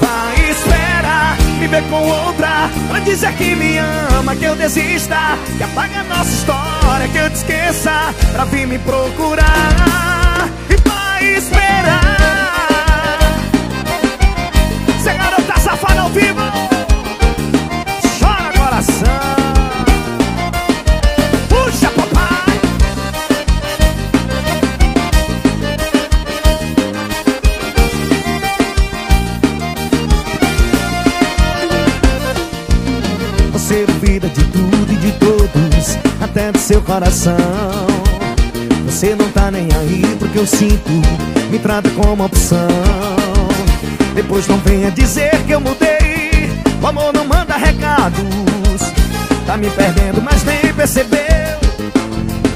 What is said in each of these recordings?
Vai esperar me ver com outra pra dizer que me ama, que eu desista, que apaga a nossa história, que eu te esqueça, pra vir me procurar. E vai esperar se a garota safada ao vivo chora coração. Puxa, papai. Você duvida de tudo e de todos, até do seu coração. Você não tá nem aí porque eu sinto, me trata como opção. Depois não venha dizer que eu mudei, o amor não manda recados. Tá me perdendo, mas nem percebeu.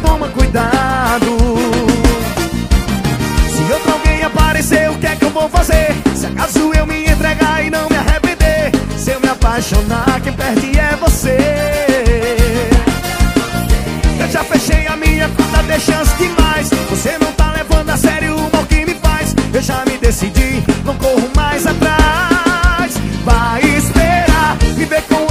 Toma cuidado. Se outro alguém aparecer, o que é que eu vou fazer? Se acaso eu me entregar e não me arrepender, se eu me apaixonar, quem perde é você. Eu já fechei a minha conta, dei chance demais. Você não tá levando a sério o mal que me faz. Eu já me decidi, não corro mais atrás. Vai esperar me ver com